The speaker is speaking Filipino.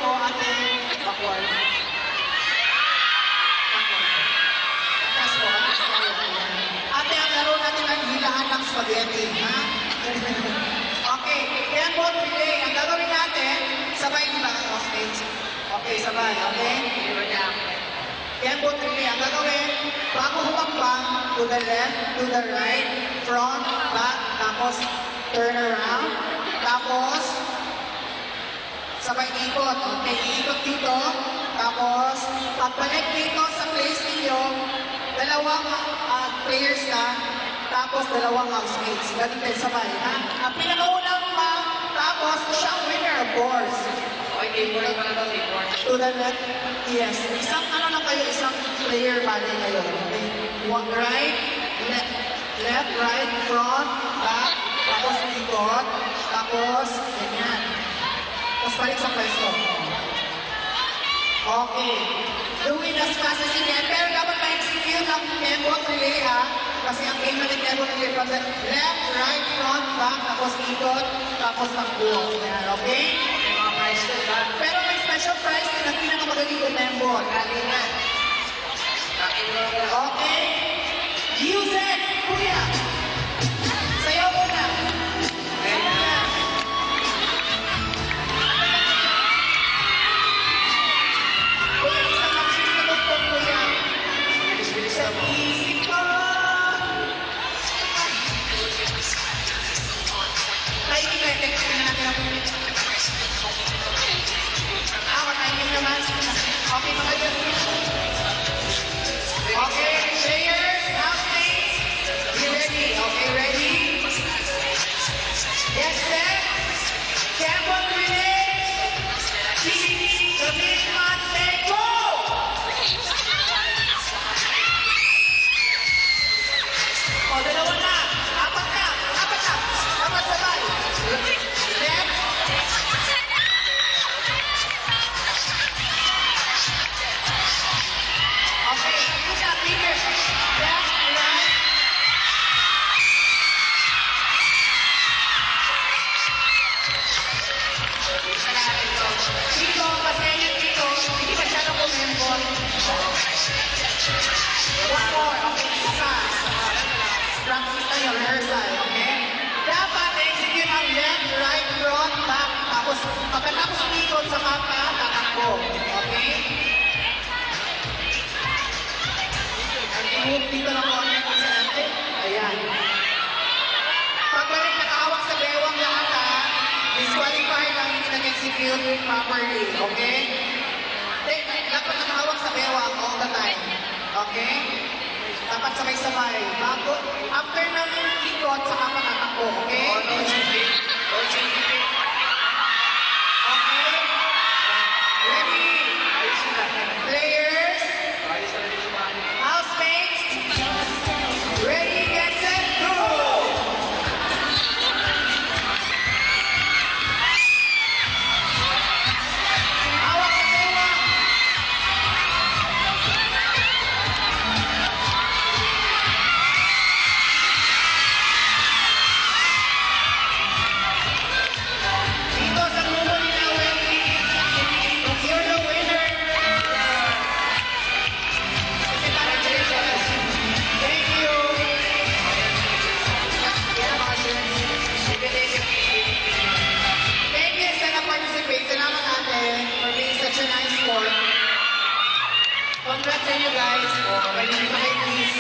ko, ate, backward. Atas ko, ate, ang laro natin ang hilahan ng spaghetti, ha? Okay, kaya both relay. Ang gagawin natin, sabay nila. Okay, okay, sabay, okay? Kaya both relay. Ang gagawin, bago humakbang, to the left, to the right, front, back, tapos turn around, tapos sabay ikot. Okay, ikot dito, tapos pagbalik dito sa place ninyo, dalawang players na, tapos dalawang housemates. Galing kayo sabay, ha? Ang pinakaunang tapos siya ang winner, of course. Okay, teamwork pa na daw, teamwork. To the left, yes. Isang ano lang kayo, isang player bali kayo. Okay? One right, left, right, front, back, tapos ikot, tapos ganyan. Tapos balik sa pwesto. Okay. Do it as fast as you can. Pero dapat ma-execute ang kembot relay, ha? Kasi ang game natin kembot relay from the left, right, front, back, tapos ikot, tapos takbo. Yan, okay? May mga price ko, ba? Pero may special prize din ang pinakamagaling ko kembot. Galingan. Nakinuha ko. Okay? Yusek, kuya! Sayaw muna! Ayan. Kuya, isang magsisimot po, kuya. Bilis-bilis Sa na mo. isip ko. Tayo, text na natin ang matayin naman. Okay, mga dyan. Okay, players, housemates, be ready. Okay, ready? Yes, set. Campbell relay. PPT, commitment, say go! O, dalawa na. Apat na. Apat na. Apat sabay. Left. Okay, isa, fingers. Left, right. Dito, pasensya dito. Hindi masyadong kumembot. One more. Okay, isa. Practice tayo, rehearsal. Okay? Dapat execute ang left, right, front, back. Tapos, pagkatapos umikot sa mapa, tatakbo. Okay? Move dito lang po ang ikot sa natin. Ayan. Pagbalik nakahawak sa bewang lahat, ha? Disqualified ang hindi nag-execute properly. Okay? Dapat nakahawak sa bewang all the time. Okay? Dapat sabay-sabay. Bago, after ng ikot, saka patatakbo. Okay? Oh, no cheating. No cheating. Okay? Ready? Ayos sila. Players? Ayos na rin yung mga. Housemates? Ready, get set, go! Hawak sa bewang. Dito sa grupo ni Wendy, you're the winner. Congratulations. Thank you. Thank you sa na-participate. Salamat ate for being such a nice sport. Congrats sa inyo guys. Pwede nyo kayo please.